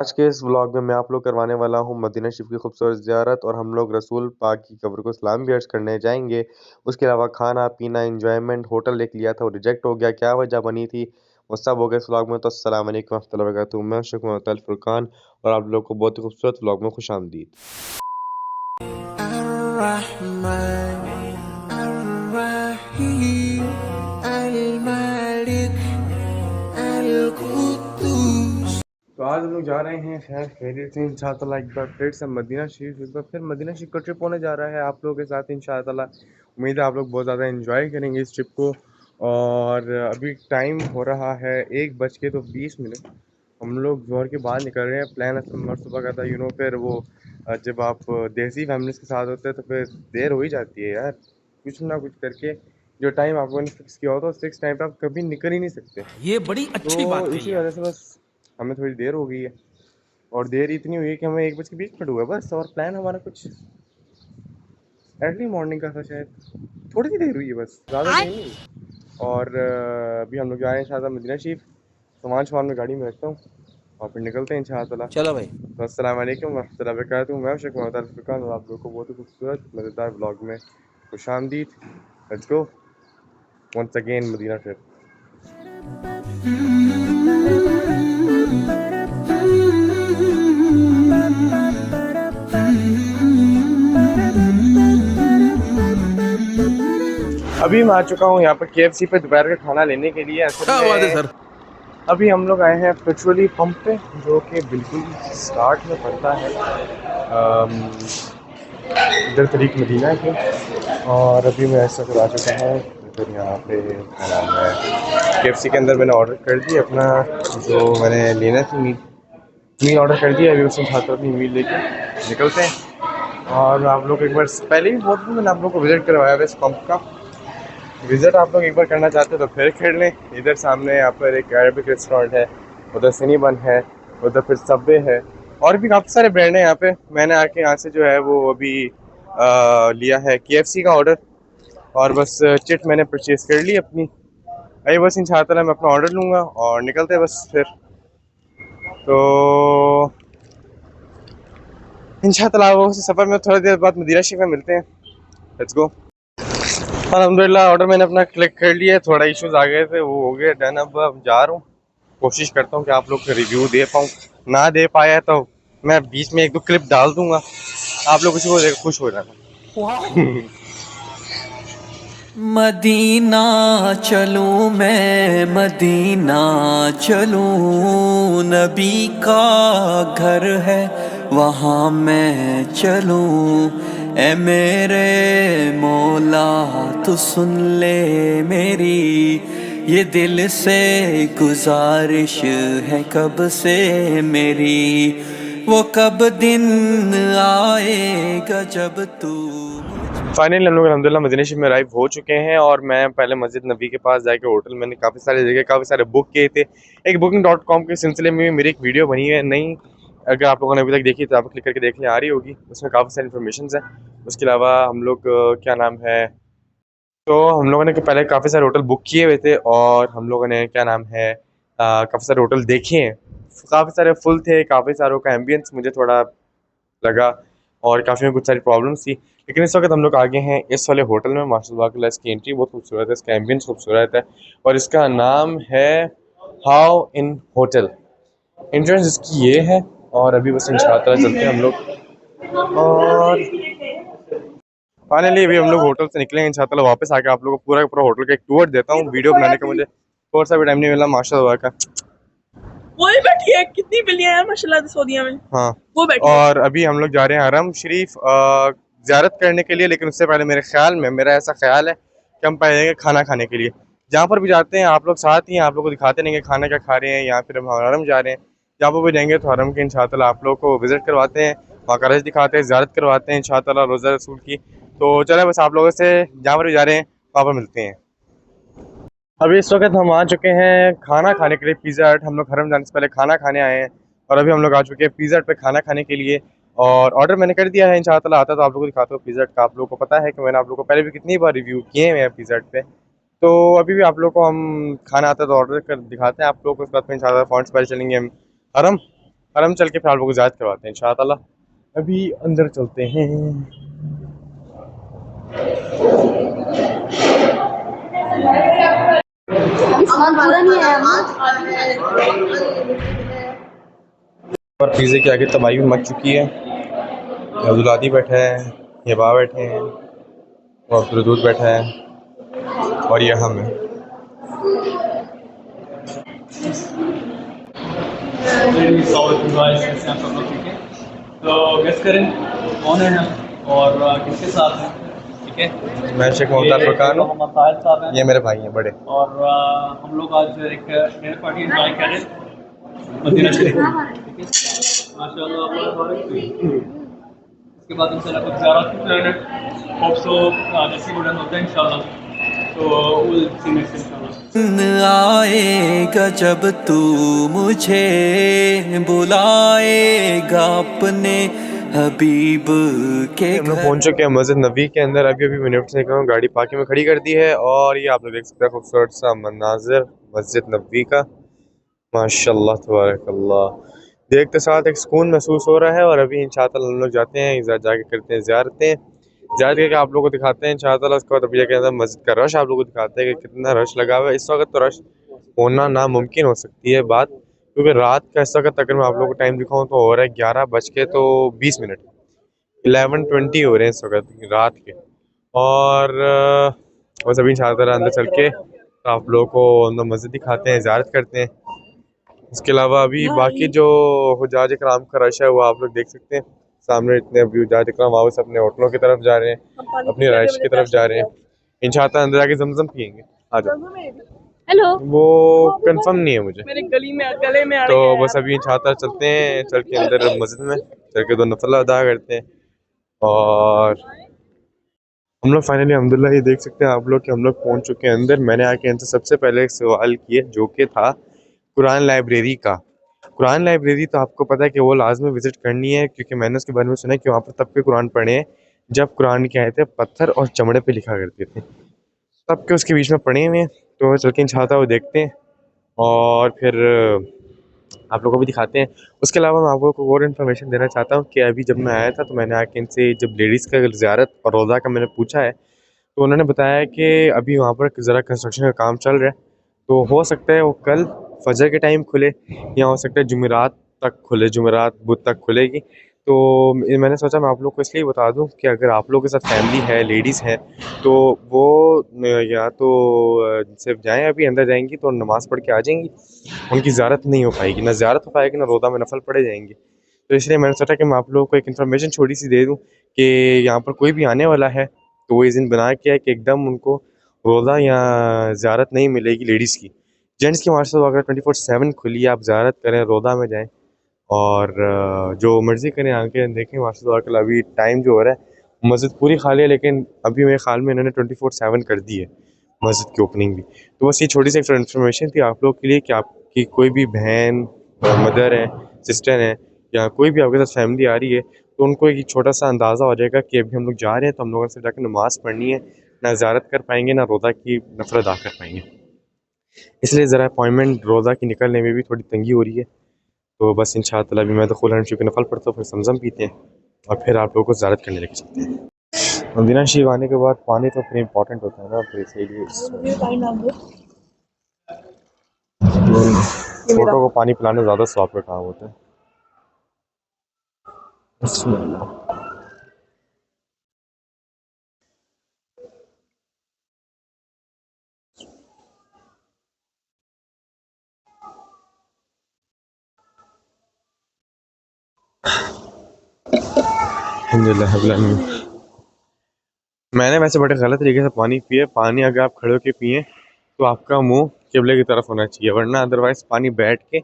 आज के इस व्लॉग में मैं आप लोग करवाने वाला हूँ मदीना शरीफ की खूबसूरत ज़ियारत और हम लोग रसूल पाक की कब्र को सलाम भी अर्ज़ करने जाएँगे। उसके अलावा खाना-पीना, एन्जॉयमेंट होटल एक लिया था वो रिजेक्ट हो गया, क्या वजह बनी थी, वो सब होगा इस व्लॉग में। तो अस्सलाम वालेकुम रहमतुल्लाहि व बरकातहू। मैं शुक्र मोहतल फुरकान और आप लोग को बहुत ही खूबसूरत व्लॉग में खुशामदीद। तो आज हम लोग जा रहे हैं खैर खैरियत से इंशाअल्लाह एक बार फिर से मदीना शरीफ, एक बार फिर मदीना शरीफ का ट्रिप होने जा रहा है आप लोगों के साथ इंशाअल्लाह। उम्मीद है आप लोग बहुत ज़्यादा एंजॉय करेंगे इस ट्रिप को। और अभी टाइम हो रहा है 1:20। हम लोग जोर के बाद निकल रहे हैं। प्लान असल सुबह का था फिर वो जब आप देसी फैमिलीज़ के साथ होते हैं तो फिर देर हो ही जाती है यार, कुछ ना कुछ करके। जो टाइम आपको फिक्स किया होता है उस फिक्स टाइम पे आप कभी निकल ही नहीं सकते। ये बड़ी तो अच्छी बात कही इसी वजह से आपने। बस हमें थोड़ी देर हो गई है। और देर इतनी हुई है कि हमें 1:20 हुआ है बस। और प्लान हमारा कुछ अर्ली मॉर्निंग का था शायद, थोड़ी सी देर हुई है बस, ज़्यादा देर नहीं हुई। और अभी हम लोग जा रहे हैं इंशाअल्लाह मदीना शरीफ। सामान में गाड़ी में रखता हूँ और फिर निकलते हैं इंशाअल्लाह। चलो भाई। तो अस्सलाम वालेकुम वरहमतुल्लाहि वबरकातुहू। मैं शुक्र मोहतरम फुरकान और आप लोग को बहुत ही खूबसूरत मज़ेदार ब्लॉग में खुशामदीद। Let's go once again Medina trip. अभी मैं आ चुका हूँ यहाँ पर KFC पे दोपहर का खाना लेने के लिए। असल क्या बात है में सर। अभी हम लोग आए हैं पेट्रोली पंप पे, जो कि बिल्कुल स्टार्ट में पड़ता है इधर तरीक मदीना के। और अभी मैं ऐसा आ चुका है इधर, यहाँ पे क्या नाम है, KFC के अंदर मैंने ऑर्डर कर दिया अपना जो मैंने लेना थी मील ऑर्डर कर दिया। अभी उसमें छात्र अपनी मील लेके निकलते हैं। और आप लोग एक बार पहले भी बहुत मैंने आप लोग को विज़िट करवाया है इस पंप का। विज़िट आप लोग एक बार करना चाहते हो तो फिर कर लें। इधर सामने यहाँ पर एक अरबिक रेस्टोरेंट है, उधर सिनीबन है, उधर फिर सबवे है और भी काफ़ी सारे ब्रांड हैं यहाँ पे। मैंने आके यहाँ से जो है वो अभी लिया है KFC का ऑर्डर और बस चिट मैंने परचेज़ कर ली अपनी। अभी बस इंशाअल्लाह मैं अपना ऑर्डर लूँगा और निकलते हैं बस फिर। तो इंशाअल्लाह वो सफ़र में थोड़ी देर बाद मदीना शरीफ में मिलते हैं। Let's go. अल्हम्दुलिल्लाह ऑर्डर मैंने अपना क्लिक कर लिया है। थोड़ा इश्यूज आ गए थे, वो हो गया डन। अब जा रहा हूँ, कोशिश करता हूँ कि आप लोग का रिव्यू दे पाऊँ। ना दे पाया तो मैं बीच में एक दो क्लिप डाल दूंगा, आप लोग उसी को देख खुश हो जाना। मदीना चलूं मैं, मदीना चलूं, नबी का घर है वहाँ मैं चलूं। ए मेरे मौला तू सुन ले मेरी, ये दिल से गुजारिश है कब से मेरी, वो कब दिन आएगा जब तू। फाइनली हम लोग अल्हम्दुलिल्लाह मदीना शरीफ में अराइव हो चुके हैं। और मैं पहले मस्जिद नबी के पास जाके होटल मैंने काफ़ी सारे जगह काफ़ी सारे बुक किए थे। एक booking.com के सिलसिले में मेरी एक वीडियो बनी है नई, अगर आप लोगों ने अभी तक देखी तो आप क्लिक करके देखने आ रही होगी, उसमें काफ़ी सारी इन्फॉर्मेशन है। उसके अलावा हम लोग क्या नाम है, तो हम लोगों ने पहले काफ़ी सारे होटल बुक किए हुए थे और हम लोगों ने क्या नाम है काफ़ी सारे होटल देखे हैं। काफ़ी सारे फुल थे, काफ़ी सारों का एम्बियंस मुझे थोड़ा लगा और काफ़ी में कुछ सारी प्रॉब्लम्स थी। लेकिन इस वक्त हम लोग आगे हैं इस वाले होटल में माशाल्लाह, इसकी एंट्री बहुत खूबसूरत है, इसका एम्बियंस खूबसूरत है और इसका नाम है हाउ इन होटल। एंट्रेंस इसकी ये है और अभी बस इंशाअल्लाह चलते हैं हम लोग। और फाइनली अभी हम लोग होटल से निकले हैं इंशाअल्लाह। वापस आके आप लोगों को पूरा का पूरा होटल का एक टूर देता हूँ। वीडियो बनाने का मुझे थोड़ा सा भी टाइम नहीं मिला माशाल्लाह का। वो भी बैठी है, कितनी बिल्लियां हैं माशाल्लाह सऊदीया में। हाँ, वो बैठी है। और अभी हम लोग जा रहे हैं हरम शरीफ ज़ियारत करने के लिए। लेकिन उससे पहले मेरा ऐसा ख्याल है कि हम पहले खाना खाने के लिए जहाँ पर भी जाते हैं आप लोग साथ ही हैं, आप लोग को दिखाते नहीं कि खाना क्या खा रहे हैं, या फिर हम हरम जा रहे हैं। जहाँ पर भी जाएंगे तो हरम के इंशाअल्लाह आप लोग को विज़िट करवाते हैं, वहाँ का रज दिखाते हैं, ज़ियारत करवाते हैं इंशाअल्लाह रोज़ा रसूल की। तो चले बस आप लोगों से जहाँ पर भी जा रहे हैं वहाँ पर मिलते हैं। अभी इस वक्त हम आ चुके हैं खाना खाने के लिए पिज़्ज़ा हट। हम लोग हरम जाने से पहले खाना खाने आए हैं और अभी हम लोग आ चुके हैं पिज़्ज़ा हट पे खाना खाने के लिए। और ऑर्डर मैंने कर दिया है, इंशाअल्लाह आता तो आप लोगों को दिखाता हूँ पिज़्ज़ा हट का। आप लोगों को पता है कि मैंने आप लोगों को पहले भी कितनी बार रिव्यू किए हुए हैं पिज़्ज़ा हट पे। तो अभी भी आप लोग को हम खाना आता है तो ऑर्डर कर दिखाते हैं आप लोग को। उसके बाद में इंशाअल्लाह फ़ौरन से पहले चलेंगे हम हरम और हम चल के फिर आप लोगों को ज़्यादा करवाते हैं इंशाअल्लाह। अभी अंदर चलते हैं। और पिज़्ज़े के आगे तबाही भी मच चुकी है। अब्दुलादी बैठा है, ये बा बैठे हैं, और अब्दुल बैठा है, और ये हम हैं। कैसे आप सब लोग ठीक है? तो गेस करें कौन है हम और किसके साथ हैं, ठीक है? मैं शेख मोहम्मद फरकान हूँ, मोहम्मद ताहिर साहब हैं ये मेरे भाई हैं बड़े। और हम लोग आज एक डिनर पार्टी एंजॉय कर रहे हैं मदीना शरीफ, ठीक है? माशाल्लाह अल्लाह मुबारक। इसके बाद इंशाल्लाह कुछ ज़्यादा की प्लान है, होप सो नसीब उड़न होता है इंशाल्लाह। तो विल सी नेक्स्ट इंशाल्लाह। आएगा जब तू मुझे बुलाएगा अपने हबीब के हम लोग घर। पहुंच चुके हैं मस्जिद नबी के अंदर। अभी अभी मिनट से गाड़ी पार्किंग में खड़ी कर दी है, और ये आप लोग देख सकते हैं खूबसूरत सा मनाजिर मस्जिद नबी का। माशाल्लाह तबारकल्लाह, देखते साथ एक सुकून महसूस हो रहा है। और अभी इंशाअल्लाह हम लोग जाते हैं, इधर जाके करते हैं ज़ियारतें। ज़ियारत करके आप लोगों को दिखाते हैं इंशाअल्लाह। उसके बाद अभी जाके अंदर मस्जिद का रश आप लोगों को दिखाते हैं कि कितना रश लगा हुआ है। इस वक्त तो रश होना नामुमकिन हो सकती है बात, क्योंकि रात का इस वक्त अगर मैं आप लोगों को टाइम दिखाऊँ तो हो रहा है 11:20, 11:20 हो रहे हैं इस वक्त रात के। और बस अभी इंशाअल्लाह अंदर चल के तो आप लोगों को अंदर मस्जिद दिखाते हैं, ज़ियारत करते हैं। इसके अलावा अभी बाकी जो हुज्जाज इकराम का रश है वो आप लोग देख सकते हैं सामने। इतने अभी हुज्जाज इकराम वापस अपने होटलों की तरफ जा रहे हैं, अपनी रहाइश की तरफ जा रहे हैं। इंशाअल्लाह अंदर जाके जमजम पियेंगे। आ जाओ। हेलो। वो कंफर्म नहीं है मुझे, मेरे गले में तो बस अभी इंशाअल्लाह चलते हैं, चल के अंदर मस्जिद में चल के 2 नफल अदा करते हैं। और हम लोग फाइनली अल्हम्दुलिल्लाह ये देख सकते हैं आप लोग कि हम लोग पहुंच चुके हैं अंदर। मैंने आके इनसे सबसे पहले एक सवाल किया जो कि था कुरान लाइब्रेरी का। कुरान लाइब्रेरी तो आपको पता है कि वो लाजमी विज़िट करनी है, क्योंकि मैंने उसके बारे में सुना है कि वहाँ पर तब के कुरान पढ़े हैं जब कुरान की आयतें पत्थर और चमड़े पे लिखा करते थे, तब के उसके बीच में पढ़े हुए हैं। तो चल के इंशाअल्लाह वो देखते हैं और फिर आप लोगों को भी दिखाते हैं। उसके अलावा मैं आप लोगों को और इन्फॉर्मेशन देना चाहता हूँ कि अभी जब मैं आया था तो मैंने आके इनसे जब लेडीज़ का ज़ियारत और रोज़ा का मैंने पूछा है, तो उन्होंने बताया कि अभी वहाँ पर ज़रा कंस्ट्रक्शन का काम चल रहा है, तो हो सकता है वो कल फजर के टाइम खुले, या हो सकता है जुमेरात तक खुले, जुमेरात बुध तक खुलेगी। तो मैंने सोचा मैं आप लोग को इसलिए बता दूं कि अगर आप लोगों के साथ फैमिली है, लेडीज़ हैं, तो वो या तो सिर्फ जाएं, अभी अंदर जाएंगी तो नमाज़ पढ़ के आ जाएंगी, उनकी ज़ियारत नहीं हो पाएगी, ना ज़ियारत हो पाएगी ना रोज़ा में नफल पढ़े जाएंगे। तो इसलिए मैंने सोचा कि मैं आप लोगों को एक इन्फॉर्मेशन छोटी सी दे दूँ कि यहाँ पर कोई भी आने वाला है तो वो इस दिन बना के है कि एकदम उनको रोज़ा या ज़ियारत नहीं मिलेगी लेडीज़ की। जेंट्स की माशाल्लाह अगर 24/7 खुली है, आप ज़ियारत करें, रोज़ा में जाएं और जो मर्ज़ी करें आके देखें। माशाल्लाह अभी टाइम जो हो रहा है मस्जिद पूरी खाली है, लेकिन अभी मेरे ख्याल में इन्होंने 24/7 कर दी है मस्जिद की ओपनिंग भी। तो बस ये छोटी सी इन्फॉर्मेशन थी आप लोग के लिए कि आपकी कोई भी बहन, मदर है, सिस्टर है, या कोई भी आपके साथ फैमिली आ रही है, तो उनको एक छोटा सा अंदाज़ा हो जाएगा कि अभी हम लोग जा रहे हैं तो हम लोगों से जाकर नमाज़ पढ़नी है, ना ज़ियारत कर पाएंगे ना रोज़ा की नफल अदा कर पाएंगे। इसलिए ज़रा अपॉइंटमेंट रोज़ा की निकलने में भी थोड़ी तंगी हो रही है। तो बस इंशाअल्लाह अभी मैं तो खुल के नफल पढ़ता हूँ, फिर समझम पीते हैं और फिर आप लोगों को ज़ियारत करने लेके चलते हैं। मदीना शरीफ आने के बाद पानी तो फिर इंपॉर्टेंट होता है ना, फिर इसीलिए छोटों को पानी पिलाना ज़्यादा स्वाब का काम होता है। अल्हम्दुलिल्लाह। मैंने वैसे बड़े गलत तरीके से पानी पिए। पानी अगर आप खड़े होकर पिए तो आपका मुंह किबले की तरफ होना चाहिए, वरना अदरवाइज़ पानी बैठ के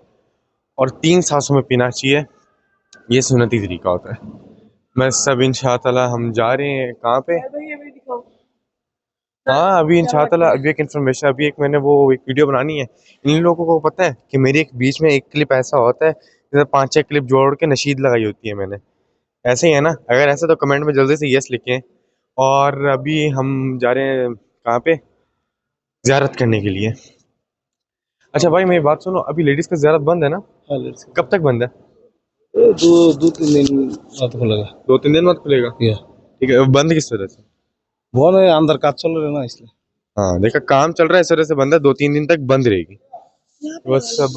और 3 सांसों में पीना चाहिए, ये सुन्नती तरीका होता है। मैं सब इंशाअल्लाह हम जा रहे हैं कहाँ पे? हाँ अभी इंशाअल्लाह अभी एक इन्फॉर्मेशन, अभी एक मैंने वो एक वीडियो बनानी है। इन लोगों को पता है कि मेरी एक बीच में एक क्लिप ऐसा होता है जैसे 5-6 क्लिप जोड़ के नशीद लगाई होती है मैंने, ऐसे ही है ना? अगर ऐसा तो कमेंट में जल्दी से यस लिखें। और अभी हम जा रहे हैं कहाँ पे? ज़ियारत करने के लिए। अच्छा भाई मेरी बात सुनो, अभी लेडीज़ का ज़ियारत बंद है ना? हाँ लेट्स कब तक बंद है? दो तीन दिन बाद खुलेगा। 2-3 दिन बाद खुलेगा। या ठीक है, बंद किस वजह से? वो नहीं, अंदर काज चल रहा है ना, इसलिए। हाँ देखा, काम चल रहा है इस वजह से बंद है, 2-3 दिन तक बंद रहेगी बस। अब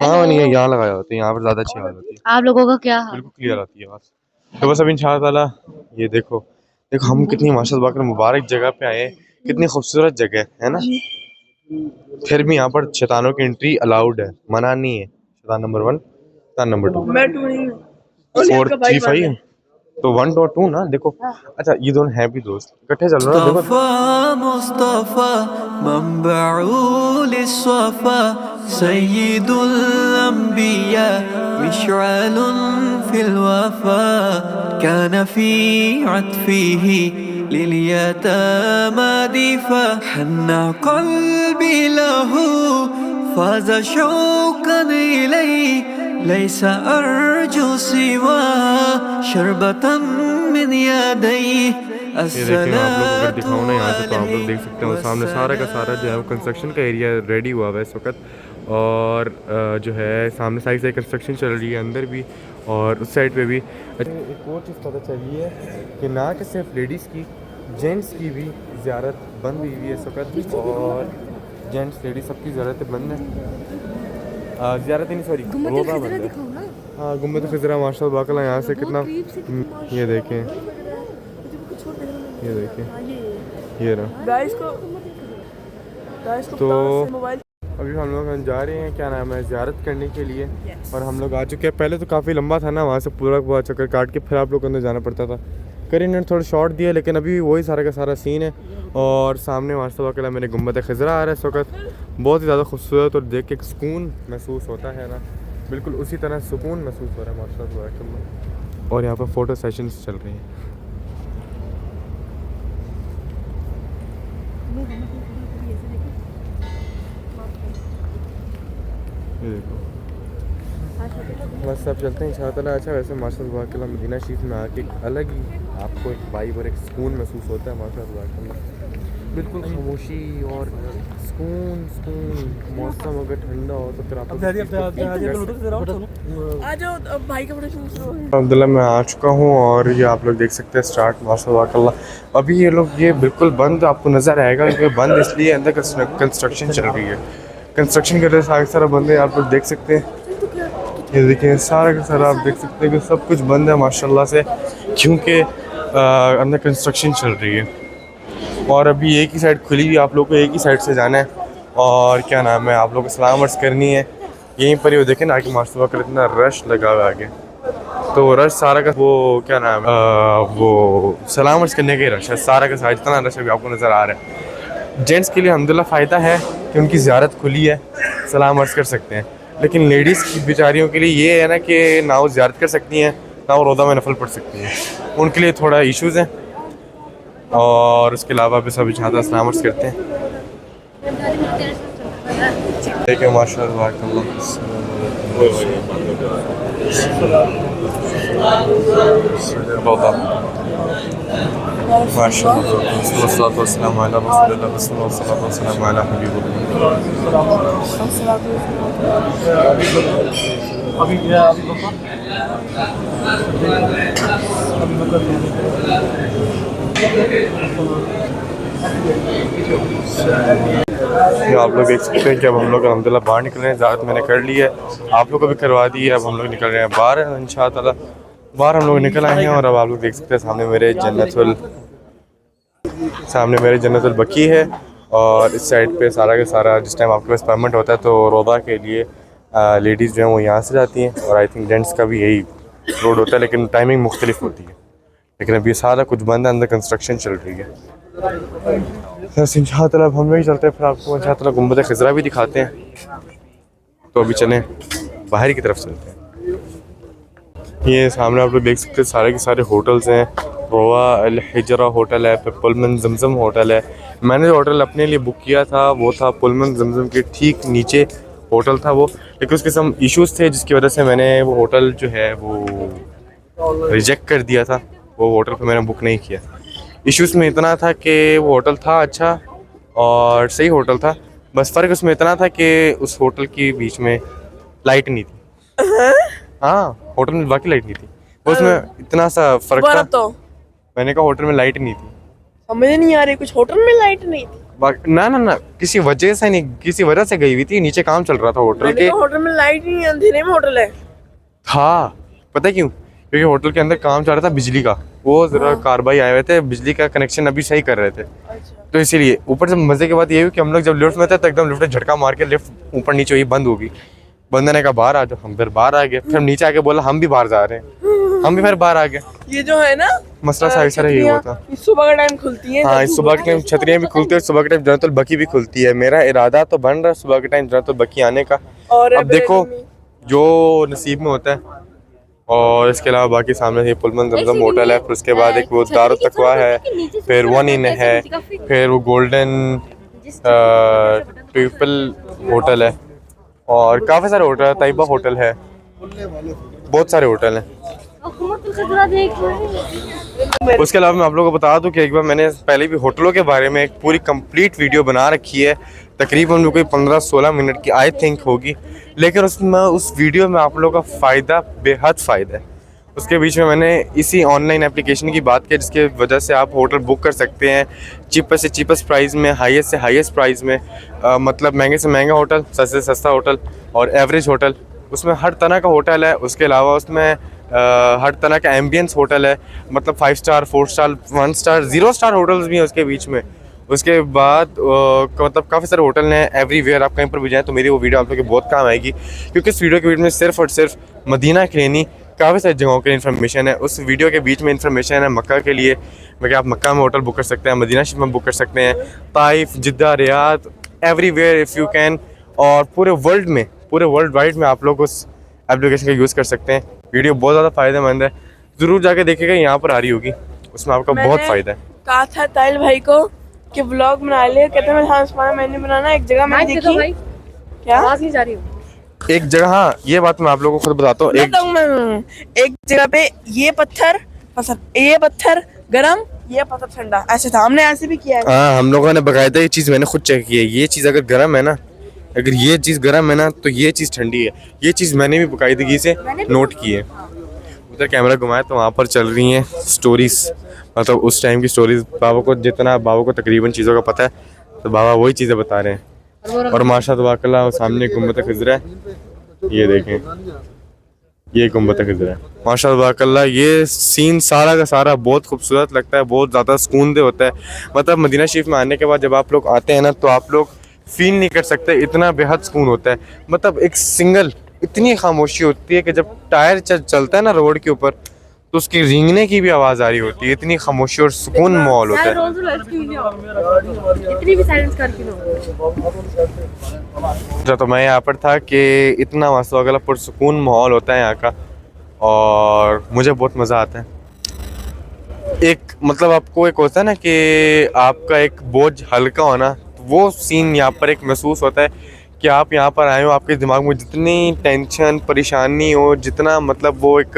हाँ नहीं है, यहाँ लगाया होता है, यहाँ पर ज्यादा अच्छी आवाज होती है, आप लोगों का क्या हाल? बिल्कुल क्लियर आती है आवाज। तो बस अब इंशाअल्लाह ताला ये देखो, देखो हम कितनी माशाअल्लाह मुबारक जगह पे आए हैं, कितनी खूबसूरत जगह है ना। फिर भी यहाँ पर शैतानों की एंट्री अलाउड है, मना नहीं है। शैतान नंबर 1, शैतान नंबर 2, मैं 2 नहीं हूँ। 4, 3, 5, तो 1 और 2 ना। देखो अच्छा, ये दोनों हैं भी दोस्त, इकट्ठे चल रहे हैं। देखो मुस्तफा मंबउल सफा सय्यिदुल अंबिया मिशअलुन फिल वफा कान फी अत्फिही लिलयतामा दिफा हन्ना क़ल्बी लहू फाज़ शौक़न इलैहि लैसा अर्जू सिवा शरबतन मिन यदैहि। ये देखिए, आप लोग अगर दिखाऊँ ना यहाँ से, तो आप लोग देख सकते हैं वो सामने सारा का सारा जो है वो कंस्ट्रक्शन का एरिया रेडी हुआ हुआ है इस वक्त। और जो है सामने साइड से कंस्ट्रक्शन चल रही है, अंदर भी और उस साइड पे भी। एक और चीज़ पता चली है कि ना कि सिर्फ लेडीज़ की, जेंट्स की भी ज़ियारत बंद हुई है इस वक्त। और जेंट्स लेडीज़ सबकी ज़ियारतें बंद है, ज़ियारत नहीं सॉरी, रोज़ा बंद है। हाँ, गुम्बद खिज़रा माशाअल्लाह बाकला यहाँ से कितना, ये देखें, ये देखिए, ये रहा। तो अभी हम लोग जा रहे हैं, क्या नाम है, ज़ियारत करने के लिए। और हम लोग आ चुके हैं। पहले तो काफ़ी लंबा था ना, वहाँ से पूरा चक्कर काट के फिर आप लोग को अंदर जाना पड़ता था। करीन ने थोड़ा शॉर्ट दिया, लेकिन अभी वही सारा का सारा सीन है। और सामने माशाअल्लाह के मेरे गुम्बद खिज़रा आ रहा है इस वक्त, बहुत ही ज़्यादा खूबसूरत, और देख के सुकून महसूस होता है ना, बिल्कुल उसी तरह सुकून महसूस हो रहा है माशाअल्लाह। और यहाँ पर फ़ोटो सेशंस चल रहे हैं। ये देखो, बस अब चलते हैं इंशाअल्लाह। अच्छा वैसे माशाअल्लाह मदीना शरीफ में आके एक अलग ही आपको एक वाइब और एक सुकून महसूस होता है माशाअल्लाह, बिल्कुल खामोशी और सुकून। मौसम अगर ठंडा हो तो फिर आप आ जाओ, अब भाई का बड़ा शूट। अब्दुल्ला मैं आ चुका हूँ, और ये आप लोग देख सकते हैं स्टार्ट माशाअल्लाह। अभी ये लोग ये बिल्कुल बंद आपको नज़र आएगा, क्योंकि बंद इसलिए अंदर कंस्ट्रक्शन चल रही है। कंस्ट्रक्शन के लिए सारा बंद है, आप लोग देख सकते हैं। ये देखिए सारा का सारा आप देख सकते हैं कि सब कुछ बंद है माशाल्लाह से, क्योंकि अंदर कंस्ट्रक्शन चल रही है। और अभी एक ही साइड खुली हुई, आप लोग को एक ही साइड से जाना है। और क्या नाम है, आप लोग को सलाम अर्ज़ करनी है यहीं पर ही। वो देखें ना कि माशाल्लाह का इतना रश लगा हुआ आगे, तो वो रश सारा का वो क्या नाम है, वो सलाम अर्ज़ करने का ही रश है सारा का सारा, इतना रश अभी आपको नज़र आ रहा है। जेंट्स के लिए अल्हम्दुलिल्लाह फ़ायदा है कि उनकी ज़ियारत खुली है, सलाम अर्ज़ कर सकते हैं। लेकिन लेडीज़ की बेचारियों के लिए ये है ना कि ना वो ज़ियारत कर सकती हैं, ना वो रोज़ा में नफल पढ़ सकती हैं, उनके लिए थोड़ा इश्यूज़ हैं। और उसके अलावा भी सभी छात्र सलाम अर्ज़ करते हैं। देखिए माशाअल्लाह ये आप लोग देख सकते हैं कि अब हम लोग अल्हम्दुलिल्लाह बाहर निकल रहे हैं। ज़्यारत मैंने कर ली है, आप लोग को भी करवा दी है। अब हम लोग निकल रहे हैं बाहर इंशाअल्लाह। बाहर हम लोग निकल आए हैं, और अब आप लोग देख सकते हैं सामने मेरे जन्नतुल बकी है। और इस साइड पे सारा का सारा जिस टाइम आपके पास परमिट होता है तो रोज़ा के लिए लेडीज़ जो हैं वो यहाँ से जाती हैं, और आई थिंक जेंट्स का भी यही रोड होता है, लेकिन टाइमिंग मुख्तलिफ होती है। लेकिन अभी सारा कुछ बंद है, अंदर कंस्ट्रक्शन चल रही है। बस इंशाअल्लाह हम लोग ही चलते हैं, फिर आपको इंशाअल्लाह गुम्बद खिज़रा भी दिखाते हैं। तो अभी चलें बाहर की तरफ चलते हैं। ये सामने आप लोग देख सकते हैं सारे के सारे होटल्स हैं। रोआ अल हिजरा होटल है, फिर पुलमन जमजम होटल है। मैंने जो होटल अपने लिए बुक किया था वो था पुलमन जमजम के ठीक नीचे होटल था वो, लेकिन उसके सम इश्यूज़ थे जिसकी वजह से मैंने वो होटल जो है वो रिजेक्ट कर दिया था। वो होटल पे मैंने बुक नहीं किया। इश्यूज़ में इतना था कि वो होटल था अच्छा और सही होटल था, बस फ़र्क उसमें इतना था कि उस होटल के बीच में लाइट नहीं थी। हाँ होटल में बाकी लाइट नहीं थी, उसमें इतना सा फर्क दोबारा था। तो मैंने कहा होटल में लाइट नहीं थी। समझ नहीं आ रही, कुछ होटल में लाइट नहीं थी। ना ना ना, किसी वजह से नहीं, किसी वजह से गई हुई थी, नीचे काम चल रहा था होटल मैंने के। कहा होटल में लाइट नहीं है, अंधेरे में होटल है। था, पता है क्यों? क्योंकि होटल के अंदर काम चल रहा था बिजली का, वो जरा कारभाई आए हुए थे, बिजली का कनेक्शन अभी सही कर रहे थे, अच्छा। तो इसीलिए। ऊपर से मजे की बात ये हुई कि हम लोग जब लिफ्ट में थे तो एकदम लिफ्ट ने झटका मार के लिफ्ट ऊपर नीचे हुई, बंद होगी। बंदने का बाहर आ जाओ, हम फिर बाहर आ गए, फिर हम नीचे आके बोला हम भी बाहर जा रहे हैं, हम भी फिर बाहर आ गए। ये जो है ना मसला सा ऐसा ही हुआ था। ये सुबह का टाइम खुलती है। हाँ, इस सुबह के टाइम छतरियाँ भी खुलती है, सुबह के टाइम जन्नतुल बकी भी खुलती है। मेरा इरादा तो बन रहा है सुबह के टाइम जन्नतुल बकी आने का। और अब देखो जो नसीब में होता है। और इसके अलावा बाकी सामने ये पुलमन जमजम होटल है, फिर उसके बाद एक वो दारुल तकवा है, फिर वन इन है, फिर वो गोल्डन ट्रिपल होटल है, और काफ़ी सारे होटल है, तैयबा होटल है, बहुत सारे होटल हैं। उसके अलावा मैं आप लोगों को बता दूं कि एक बार मैंने पहले भी होटलों के बारे में एक पूरी कंप्लीट वीडियो बना रखी है, तकरीबन कोई 15-16 मिनट की आई थिंक होगी, लेकिन उसमें उस वीडियो में आप लोगों का फ़ायदा बेहद फ़ायदा है। उसके बीच में मैंने इसी ऑनलाइन एप्लीकेशन की बात की जिसके वजह से आप होटल बुक कर सकते हैं चीपेस्ट से चीपेस्ट प्राइस में, हाईएस्ट से हाईएस्ट प्राइस में, मतलब महंगे से महंगा होटल, सस्ते से सस्ता होटल और एवरेज होटल। उसमें हर तरह का होटल है। उसके अलावा उसमें हर तरह का एम्बियंस होटल है, मतलब 5 star, 4 star, 1 star, 0 star hotels भी हैं उसके बीच में। उसके बाद मतलब काफ़ी सारे होटल हैं एवरीवेयर। आप कहीं पर भी जाएँ तो मेरी वो वीडियो आप लोगों के बहुत काम आएगी, क्योंकि इस वीडियो के बीच में सिर्फ़ और सिर्फ मदीना के लिए नहीं, काफ़ी सारी जगहों के इन्फॉर्मेशन है। उस वीडियो के बीच में इन्फॉर्मेशन है मक्का के लिए, मैं आप मक्का में होटल बुक कर सकते हैं, मदीना शरीफ में बुक कर सकते हैं, Taif, Jeddah, Riyadh, everywhere if you can. और पूरे वर्ल्ड में, पूरे वर्ल्ड वाइड में आप लोग उस एप्लीकेशन का यूज़ कर सकते हैं। वीडियो बहुत ज़्यादा फ़ायदेमंद है, ज़रूर जाके देखिएगा, यहाँ पर आ रही होगी, उसमें आपका बहुत फ़ायदा है। कहा था ताइल भाई को कि व्लॉग बना ले, कहते हैं हाँ मैंने बनाना। एक जगह मैंने देखी, क्या आवाज़ नहीं जा रही एक जगह, हाँ ये बात मैं आप लोगों को खुद बताता हूँ। एक जगह पे ये पत्थर गरम, ये पत्थर ठंडा, ऐसे था। हमने ऐसे भी किया है। हाँ, हम लोगों ने बकायदा ये चीज़ मैंने खुद चेक की है। ये चीज़ अगर गर्म है ना, अगर ये चीज़ गर्म है ना तो ये चीज़ ठंडी है। ये चीज़ मैंने भी बाकायदगी से नोट की है। उधर कैमरा घुमाया तो वहाँ पर चल रही हैं स्टोरीज़, मतलब उस टाइम की स्टोरीज़। बाबा को तकरीबन चीज़ों का पता है, तो बाबा वही चीज़ें बता रहे हैं। और माशाअल्लाह तबारकल्लाह सामने गुंबद खिज़रा है, ये देखें, ये गुंबद खिज़रा है। माशाअल्लाह तबारकल्लाह ये सीन सारा का सारा बहुत खूबसूरत लगता है, बहुत ज़्यादा सुकूनदेह होता है। मतलब मदीना शरीफ में आने के बाद जब आप लोग आते हैं ना तो आप लोग फील नहीं कर सकते, इतना बेहद सुकून होता है। मतलब एक सिंगल इतनी खामोशी होती है कि जब टायर चलता है ना रोड के ऊपर तो उसकी रेंगने की भी आवाज़ आ रही होती है। इतनी खामोशी और सुकून माहौल होता है। तो मैं यहाँ पर था कि इतना माशाअल्लाह पुरसुकून माहौल होता है यहाँ का, और मुझे बहुत मज़ा आता है। एक मतलब आपको एक होता है ना कि आपका एक बोझ हल्का होना, वो सीन यहाँ पर एक महसूस होता है कि आप यहाँ पर आए हो, आपके दिमाग में जितनी टेंशन परेशानी हो, जितना मतलब वो एक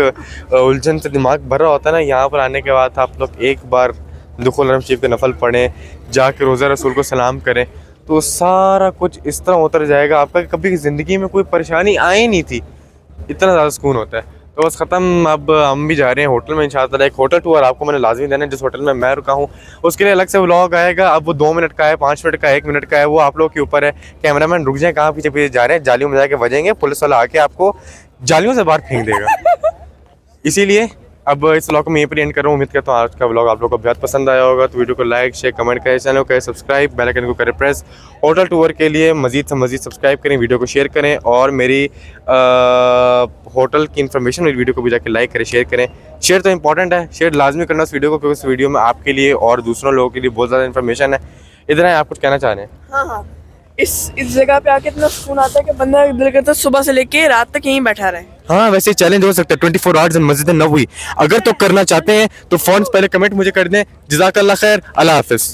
उलझन से दिमाग भरा होता है ना, यहाँ पर आने के बाद आप लोग एक बार दुखुल हरम शरीफ के नफल पढ़ें, जाके रोज़ा रसूल को सलाम करें, तो सारा कुछ इस तरह उतर जाएगा आपका कि कभी ज़िंदगी में कोई परेशानी आई नहीं थी। इतना ज़्यादा सुकून होता है। तो बस ख़त्म, अब हम भी जा रहे हैं होटल में इंशाअल्लाह। एक होटल टूर आपको मैंने लाजमी देना है, जिस होटल में मैं रुका हूँ उसके लिए अलग से व्लॉग आएगा। अब वो 2 मिनट का है, 5 मिनट का है, 1 मिनट का है, वो आप लोग के ऊपर है। कैमरामैन रुक जाए, कहाँ पीछे पीछे जा रहे हैं, जालियों में जाके बजेंगे, पुलिस वाला आके आपको जालियों से बाहर फेंक देगा। इसीलिए अब इस व्लॉग को मैं यहीं पर एंड कर रहा हूँ। उम्मीद करता हूँ आज का व्लॉग आप लोगों को बहुत पसंद आया होगा। तो वीडियो को लाइक शेयर कमेंट करें, चैनल को करें सब्सक्राइब, बेल आइकन को करें प्रेस। होटल टूर के लिए मज़ीद से मज़ीद सब्सक्राइब करें, वीडियो को शेयर करें, और मेरी होटल की इन्फॉर्मेशन मेरी वीडियो को भी जाकर लाइक करें, शेयर करें। शेयर तो इंपॉर्टेंट है, शेयर लाजमी करना उस वीडियो को, क्योंकि उस वीडियो में आपके लिए और दूसरों लोगों के लिए बहुत ज़्यादा इन्फॉर्मेशन है। इधर आए, आप कुछ कहना चाह रहे हैं? हाँ, इस जगह पे आके इतना सुकून आता है कि बंदा दिल करता है सुबह से लेके रात तक यहीं बैठा रहे। हाँ, वैसे चैलेंज हो सकता है 24 आवर्स इन मस्जिद नबवी। अगर तो करना चाहते हैं तो फ़ौरन पहले कमेंट मुझे कर दें। जज़ाकल्लाह खैर, अल्लाह हाफ़िज़।